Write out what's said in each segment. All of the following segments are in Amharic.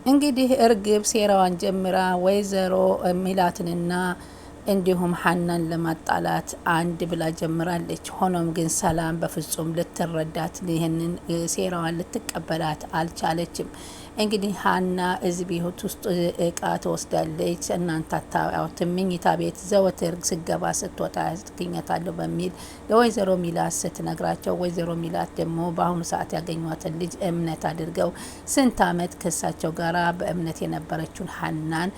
እንግዲህ እርግብ ሴራዋን ጀምራ ወይዘሮ ሚላትንና እንዲሁም ሀናን ለማጣላት አንድ ብላ ጀምራለች። ሆኖም ግን ሰላም በፍጹም ልትረዳት ይህንን ሴራዋን ልትቀበላት አልቻለችም። እንግዲህ ሀና እዚህ ቤት ውስጥ እቃ ትወስዳለች፣ እናንተ አታዩትም፣ መኝታ ቤት ዘወትር ስገባ ስትወጣ ትገኛታለሁ በሚል ለወይዘሮ ሚላት ስትነግራቸው፣ ወይዘሮ ሚላት ደግሞ በአሁኑ ሰዓት ያገኟትን ልጅ እምነት አድርገው ስንት አመት ከሳቸው ጋራ በእምነት የነበረችውን ሀናን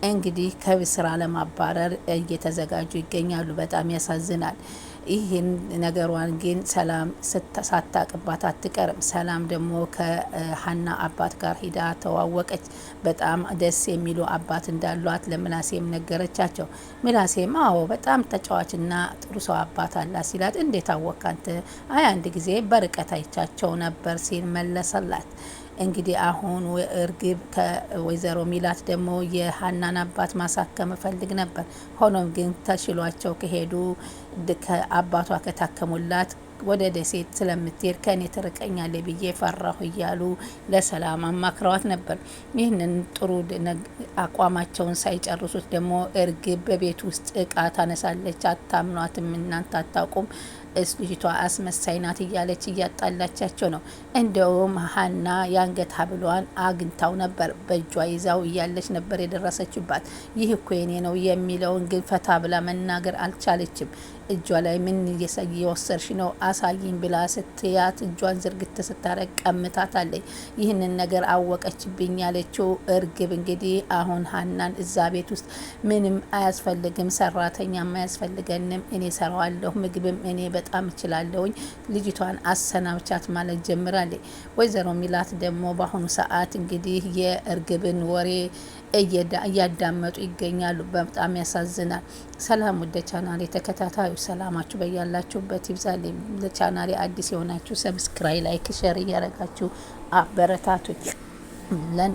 እንግዲህ ከስራ ለማባረር እየተዘጋጁ ይገኛሉ። በጣም ያሳዝናል። ይህን ነገሯን ግን ሰላም ሳታቅባት አትቀርም። ሰላም ደግሞ ከሀና አባት ጋር ሂዳ ተዋወቀች። በጣም ደስ የሚሉ አባት እንዳሏት ለምላሴም ነገረቻቸው። ምላሴም አዎ በጣም ተጫዋችና ጥሩ ሰው አባት አላት ሲላት፣ እንዴት አወቅ አንተ? አይ አንድ ጊዜ በርቀት አይቻቸው ነበር ሲል መለሰላት። እንግዲህ አሁን እርግብ ከወይዘሮ ሚላት ደግሞ የሀናን አባት ማሳከም እፈልግ ነበር። ሆኖም ግን ተሽሏቸው ከሄዱ ከአባቷ ከታከሙላት ወደ ደሴት ስለምትሄድ ከኔ ትርቀኛለ ብዬ ፈራሁ እያሉ ለሰላም አማክረዋት ነበር። ይህንን ጥሩ አቋማቸውን ሳይጨርሱት ደግሞ እርግብ በቤት ውስጥ እቃ ታነሳለች። አታምኗትም፣ እናንተ አታውቁም፣ ልጅቷ አስመሳይ ናት እያለች እያጣላቻቸው ነው። እንደውም ሀና የአንገት ሀብሏን አግኝታው ነበር፣ በእጇ ይዛው እያለች ነበር የደረሰችባት። ይህ እኮ የኔ ነው የሚለውን ግን ፈታ ብላ መናገር አልቻለችም። እጇ ላይ ምን እየወሰድሽ ነው አሳይኝ ብላ ስትያት እጇን ዝርግት ስታረግ ቀምታታለች። ይህንን ነገር አወቀችብኝ ያለችው እርግብ እንግዲህ አሁን ሀናን እዛ ቤት ውስጥ ምንም አያስፈልግም፣ ሰራተኛም አያስፈልገንም፣ እኔ ሰራዋለሁ፣ ምግብም እኔ በጣም እችላለሁኝ፣ ልጅቷን አሰናብቻት ማለት ጀምራለች። ወይዘሮ ሚላት ደግሞ በአሁኑ ሰዓት እንግዲህ የእርግብን ወሬ እያዳመጡ ይገኛሉ። በጣም ያሳዝናል። ሰላም ወደ ቻናሌ ተከታታዩ ሰላማችሁ በያላችሁበት ይብዛል። ለቻናሌ አዲስ የሆናችሁ ሰብስክራይብ፣ ላይክ፣ ሼር እያረጋችሁ አበረታቱኝ።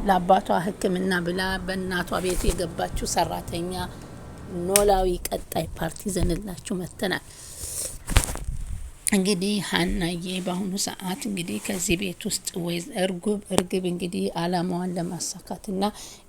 ለአባቷ ሕክምና ብላ በእናቷ ቤት የገባችሁ ሰራተኛ ኖላዊ ቀጣይ ፓርቲ ዘንላችሁ መጥተናል። እንግዲህ ሀናዬ በአሁኑ ሰዓት እንግዲህ ከዚህ ቤት ውስጥ እርግብ እንግዲህ አላማዋን ለማሳካትና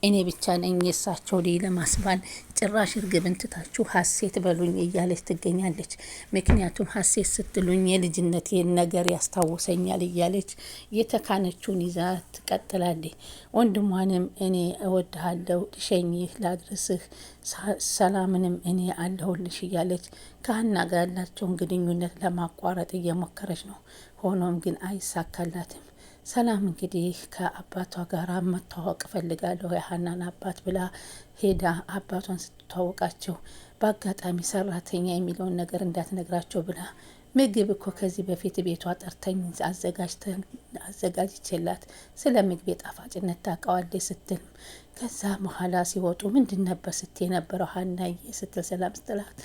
እኔ ብቻ ነኝ የሳቸው ልጅ ለማስባል ጭራሽ እርግብን ትታችሁ ሀሴት በሉኝ እያለች ትገኛለች። ምክንያቱም ሀሴት ስትሉኝ የልጅነቴን ነገር ያስታውሰኛል እያለች የተካነችውን ይዛ ትቀጥላለች። ወንድሟንም እኔ እወድሃለሁ፣ ልሸኝህ፣ ላድርስህ፣ ሰላምንም እኔ አለሁልሽ እያለች ከሀና ጋር ያላቸውን ግንኙነት ለማቋረጥ እየሞከረች ነው። ሆኖም ግን አይሳካላትም። ሰላም እንግዲህ ከአባቷ ጋር መታወቅ ፈልጋለሁ የሀናን አባት ብላ ሄዳ አባቷን ስትተዋወቃቸው በአጋጣሚ ሰራተኛ የሚለውን ነገር እንዳትነግራቸው ብላ ምግብ እኮ ከዚህ በፊት ቤቷ ጠርተኝ አዘጋጅቼላት ስለ ምግብ ጣፋጭነት ታውቃዋለች ስትል ከዛ በኋላ ሲወጡ ምንድን ነበር ስትይ የነበረው ሀናዬ ስትል ሰላም ስትላት፣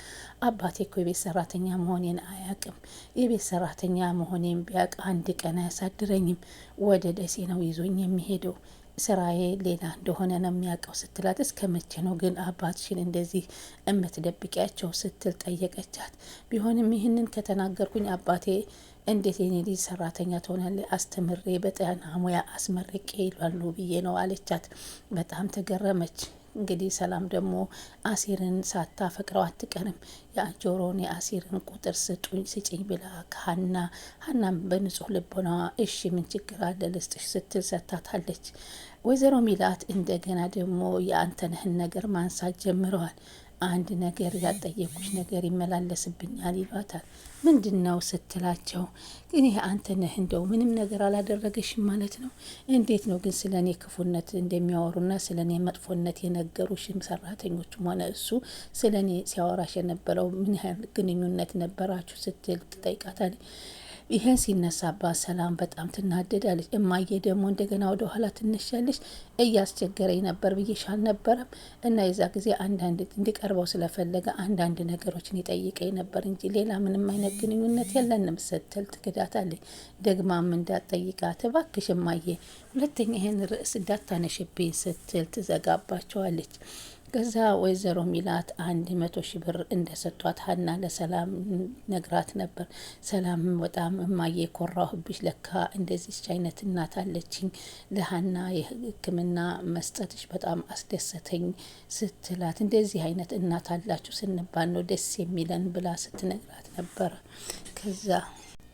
አባቴ እኮ የቤት ሰራተኛ መሆኔን አያውቅም። የቤት ሰራተኛ መሆኔን ቢያውቅ አንድ ቀን አያሳድረኝም። ወደ ደሴ ነው ይዞኝ የሚሄደው፣ ስራዬ ሌላ እንደሆነ ነው የሚያውቀው ስትላት፣ እስከ መቼ ነው ግን አባትሽን እንደዚህ እምትደብቂያቸው ስትል ጠየቀቻት። ቢሆንም ይህንን ከተናገርኩኝ አባቴ እንዴት የኔ ልጅ ሰራተኛ ትሆናለች? አስተምሬ በጤና ሙያ አስመርቄ ይላሉ ብዬ ነው አለቻት። በጣም ተገረመች። እንግዲህ ሰላም ደግሞ አሲርን ሳታፈቅረው አትቀርም። የጆሮን የአሲርን ቁጥር ስጭኝ ብላ ሀናም በንጹህ ልቦና እሺ ምን ችግር አለ ልስጥሽ ስትል ሰታታለች። ወይዘሮ ሚላት እንደገና ደግሞ የአንተነህን ነገር ማንሳት ጀምረዋል። አንድ ነገር ያልጠየቁሽ ነገር ይመላለስብኛል ይሏታል። ምንድን ነው ስትላቸው፣ ግን ይሄ አንተ ነህ እንደው ምንም ነገር አላደረገሽም ማለት ነው? እንዴት ነው ግን ስለ እኔ ክፉነት እንደሚያወሩና ስለ እኔ መጥፎነት የነገሩሽም ሰራተኞችም ሆነ እሱ ስለ እኔ ሲያወራሽ የነበረው ምን ያህል ግንኙነት ነበራችሁ ስትል ትጠይቃታለች። ይህን ሲነሳባት ሰላም በጣም ትናደዳለች። እማዬ ደግሞ እንደገና ወደ ኋላ ትነሻለች፣ እያስቸገረኝ ነበር ብዬሽ አልነበረም? እና የዛ ጊዜ አንዳንድ እንዲቀርበው ስለፈለገ አንዳንድ ነገሮችን ይጠይቀኝ ነበር እንጂ ሌላ ምንም አይነት ግንኙነት የለንም ስትል ትክዳታለች። ደግማም እንዳትጠይቃት እባክሽ እማዬ ሁለተኛ ይህን ርዕስ እንዳታነሽብኝ ስትል ትዘጋባቸዋለች። ከዛ ወይዘሮ ሚላት 100,000 ብር እንደሰጧት ሀና ለሰላም ነግራት ነበር። ሰላም በጣም እማዬ ኮራሁብሽ፣ ለካ እንደዚች አይነት እናት አለችኝ፣ ለሀና የሕክምና መስጠትሽ በጣም አስደሰተኝ ስትላት፣ እንደዚህ አይነት እናት አላችሁ ስንባል ነው ደስ የሚለን ብላ ስትነግራት ነበረ።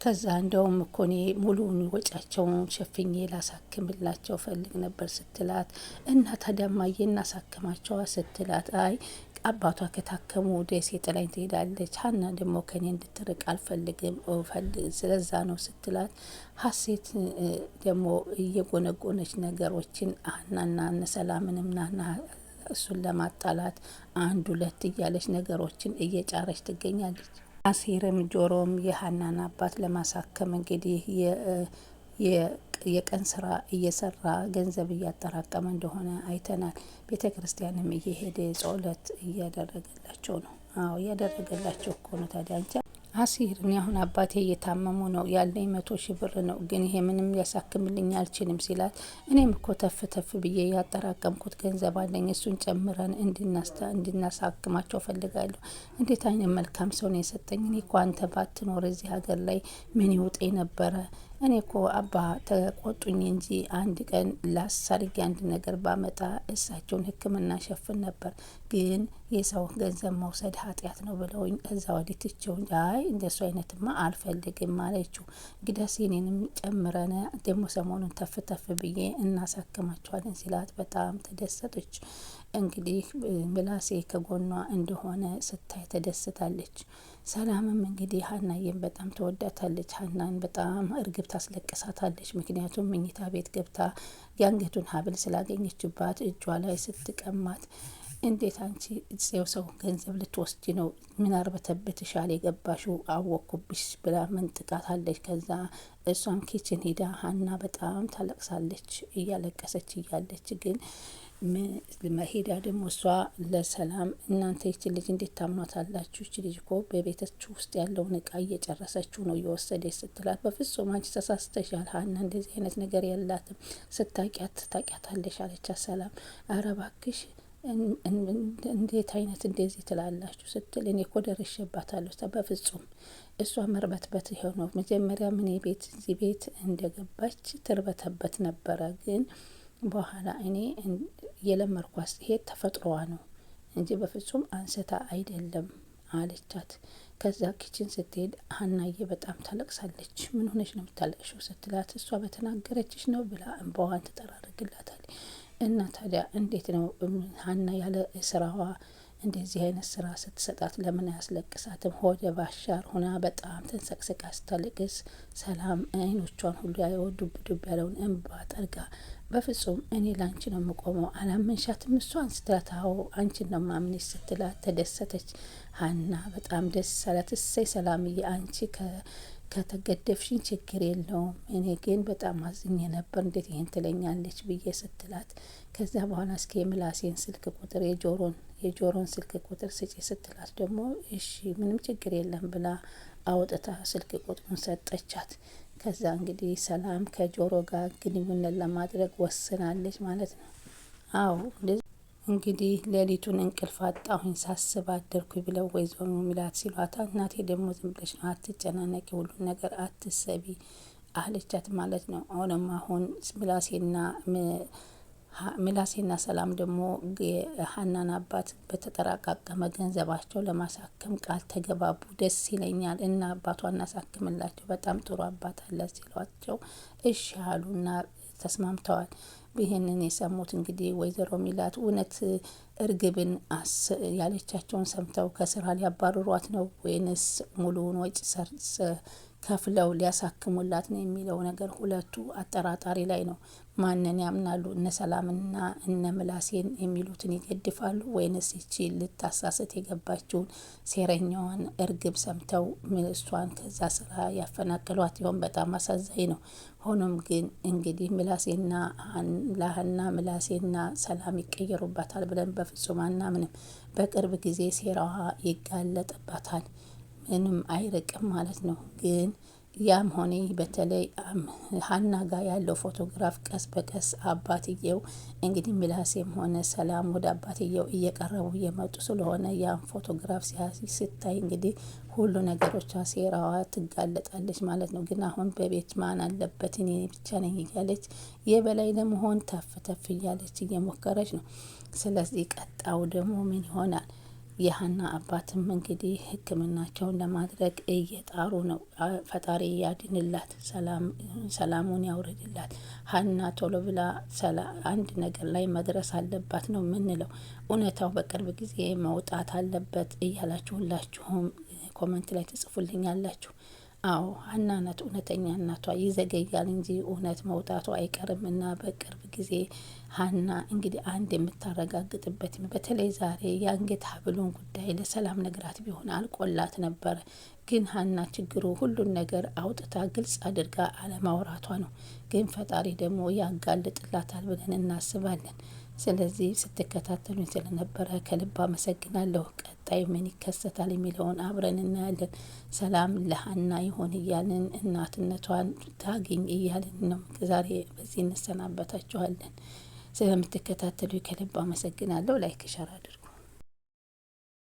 ከዛ እንደውም እኮ እኔ ሙሉውን ወጫቸውን ሸፍኜ ላሳክምላቸው ፈልግ ነበር ስትላት፣ እና ታዲያ እማዬ እናሳክማቸዋ ስትላት፣ አይ አባቷ ከታከሙ ደሴ ጥላኝ ትሄዳለች፣ ሀና ደግሞ ከኔ እንድትርቅ አልፈልግም ስለዛ ነው ስትላት፣ ሀሴት ደግሞ እየጎነጎነች ነገሮችን ሀናና ሰላምንም ናና እሱን ለማጣላት 1 2 እያለች ነገሮችን እየጫረች ትገኛለች። አሲርም ጆሮም የሀናን አባት ለማሳከም እንግዲህ የቀን ስራ እየሰራ ገንዘብ እያጠራቀመ እንደሆነ አይተናል። ቤተ ክርስቲያንም እየሄደ ጸሎት እያደረገላቸው ነው። አዎ እያደረገላቸው እኮ ነው። ታዲያ አንቺ አሲር እኔ አሁን አባቴ እየታመሙ ነው፣ ያለኝ 100,000 ብር ነው፣ ግን ይሄ ምንም ሊያሳክምልኝ አልችልም ሲላት፣ እኔም እኮ ተፍ ተፍ ብዬ ያጠራቀምኩት ገንዘብ አለኝ፣ እሱን ጨምረን እንድናሳክማቸው ፈልጋለሁ። እንዴት አይነት መልካም ሰው ነው የሰጠኝ። እኔ እኮ አንተ ባትኖር እዚህ ሀገር ላይ ምን ይውጠኝ ነበረ። እኔ እኮ አባ ተቆጡኝ እንጂ አንድ ቀን ላሳርጊ አንድ ነገር ባመጣ እሳቸውን ሕክምና ሸፍን ነበር፣ ግን የሰው ገንዘብ መውሰድ ኃጢአት ነው ብለውኝ እዛ ወዲህ ትቼው፣ አይ እንደሱ አይነትማ አልፈልግም አለችው። እንግዲያስ የኔንም ጨምረን ደግሞ ሰሞኑን ተፍ ተፍ ብዬ እናሳክማቸዋለን ሲላት በጣም ተደሰተች። እንግዲህ ምላሴ ከጎኗ እንደሆነ ስታይ ተደስታለች። ሰላምም እንግዲህ ሀናዬን በጣም ተወዳታለች። ሀናን በጣም እርግብ ታስለቅሳታለች። ምክንያቱም መኝታ ቤት ገብታ የአንገቱን ሀብል ስላገኘችባት እጇ ላይ ስትቀማት፣ እንዴት አንቺ ሰው ገንዘብ ልትወስጂ ነው? ምን አርበተበትሻል? የገባሽው አወኩብሽ ብላ መንጥቃታለች። ከዛ እሷም ኪችን ሂዳ ሀና በጣም ታለቅሳለች። እያለቀሰች እያለች ግን መሄዳ ደግሞ እሷ ለሰላም እናንተ ይች ልጅ እንዴት ታምኗታላችሁ? ይች ልጅ እኮ በቤታችሁ ውስጥ ያለውን እቃ እየጨረሰችው ነው እየወሰደች ስትላት፣ በፍጹም አንቺ ተሳስተሻል፣ ሀና እንደዚህ አይነት ነገር የላትም፣ ታቂያታለሽ አለቻት ሰላም። አረ እባክሽ እንዴት አይነት እንደዚህ ትላላችሁ ስትል፣ እኔ እኮ ደርሼባታለሁ። በፍጹም እሷ መርበትበት የሆነው መጀመሪያ ምን ቤት እዚህ ቤት እንደገባች ትርበተበት ነበረ፣ ግን በኋላ እኔ የለመርኳት ይሄ ተፈጥሮዋ ነው እንጂ በፍጹም አንስታ አይደለም አለቻት። ከዛ ኪችን ስትሄድ ሀናዬ በጣም ታለቅሳለች። ምን ሆነች ነው የምታለቅሽው ስትላት፣ እሷ በተናገረችሽ ነው ብላ እንባዋን ትጠራርግላታል። እና ታዲያ እንዴት ነው ሀና ያለ ስራዋ እንደዚህ አይነት ስራ ስትሰጣት ለምን አያስለቅሳትም? ሆደ ባሻር ሆና በጣም ተንሰቅስቃ ስታለቅስ ሰላም አይኖቿን ሁሉ ዱብ ዱብ ያለውን እንባ ጠርጋ፣ በፍጹም እኔ ላንቺ ነው የምቆመው አላመንሻትም እሷን ስትላት፣ አዎ አንቺን ነው ማምንሽ ስትላት ተደሰተች። ሀና በጣም ደስ አላት። እሰይ ሰላምዬ አንቺ ከተገደፍሽኝ ችግር የለውም፣ እኔ ግን በጣም አዝኜ ነበር እንዴት ይሄን ትለኛለች ብዬ ስትላት፣ ከዛ በኋላ እስኪ የምላሴን ስልክ ቁጥር የጆሮን ስልክ ቁጥር ስጪ ስትላት ደግሞ እሺ ምንም ችግር የለም ብላ አውጥታ ስልክ ቁጥሩን ሰጠቻት። ከዛ እንግዲህ ሰላም ከጆሮ ጋር ግንኙነት ለማድረግ ወስናለች ማለት ነው። አዎ እንግዲህ ሌሊቱን እንቅልፍ አጣሁኝ ሳስብ አደርኩ ብለው ወይዘሮ ሚላት ሲሏታ፣ እናቴ ደግሞ ዝም ብለሽ ነው አትጨናነቂ፣ ሁሉን ነገር አትሰቢ አለቻት ማለት ነው። አሁን ምላሴና ሰላም ደግሞ የሀናን አባት በተጠራቃቀመ ገንዘባቸው ለማሳከም ቃል ተገባቡ። ደስ ይለኛል እና አባቷ እናሳክምላቸው፣ በጣም ጥሩ አባት አለ ሲሏቸው እሺ አሉና ተስማምተዋል። ይህንን የሰሙት እንግዲህ ወይዘሮ ሚላት እውነት እርግብን ያለቻቸውን ሰምተው ከስራ ሊያባርሯት ነው ወይንስ ሙሉውን ወጪ ከፍለው ሊያሳክሙላት ነው የሚለው ነገር ሁለቱ አጠራጣሪ ላይ ነው። ማንን ያምናሉ? እነ ሰላምና እነ ምላሴን የሚሉትን ይገድፋሉ ወይንስ ይቺ ልታሳስት የገባችውን ሴረኛዋን እርግብ ሰምተው እሷን ከዛ ስራ ያፈናቅሏት ይሆን? በጣም አሳዛኝ ነው። ሆኖም ግን እንግዲህ ምላሴና ሰላም ይቀየሩባታል ብለን በፍጹም አናምንም። በቅርብ ጊዜ ሴራዋ ይጋለጥባታል። ምንም አይርቅም ማለት ነው። ግን ያም ሆነ በተለይ ሀና ጋር ያለው ፎቶግራፍ ቀስ በቀስ አባትየው እንግዲህ ምላሴም ሆነ ሰላም ወደ አባትየው እየቀረቡ እየመጡ ስለሆነ ያን ፎቶግራፍ ስታይ እንግዲህ ሁሉ ነገሮቿ ሴራዋ ትጋለጣለች ማለት ነው። ግን አሁን በቤት ማን አለበት እኔ ብቻ ነኝ እያለች የበላይ ለመሆን ተፍ ተፍ እያለች እየሞከረች ነው። ስለዚህ ቀጣው ደግሞ ምን ይሆናል? የሀና አባትም እንግዲህ ሕክምናቸውን ለማድረግ እየጣሩ ነው። ፈጣሪ ያድንላት፣ ሰላሙን ያውርድላት። ሀና ቶሎ ብላ አንድ ነገር ላይ መድረስ አለባት ነው የምንለው። እውነታው በቅርብ ጊዜ መውጣት አለበት እያላችሁ ሁላችሁም ኮመንት ላይ ትጽፉልኛላችሁ። አዎ ሀና ናት እውነተኛ እናቷ። ይዘገያል እንጂ እውነት መውጣቱ አይቀርም እና በቅርብ ጊዜ ሀና እንግዲህ አንድ የምታረጋግጥበት በተለይ ዛሬ የአንገት ሀብሉን ጉዳይ ለሰላም ነግራት ቢሆን አልቆላት ነበረ። ግን ሀና ችግሩ ሁሉን ነገር አውጥታ ግልጽ አድርጋ አለማውራቷ ነው። ግን ፈጣሪ ደግሞ ያጋልጥላታል ብለን እናስባለን። ስለዚህ ስትከታተሉኝ ስለነበረ ከልብ አመሰግናለሁ። ቀጣይ ምን ይከሰታል የሚለውን አብረን እናያለን። ሰላም ለሀና ይሆን እያልን እናትነቷን ታግኝ እያልን ነው ዛሬ በዚህ እንሰናበታችኋለን። ስለምትከታተሉ ከልብ አመሰግናለሁ። ላይክ ሸር አድርጉ።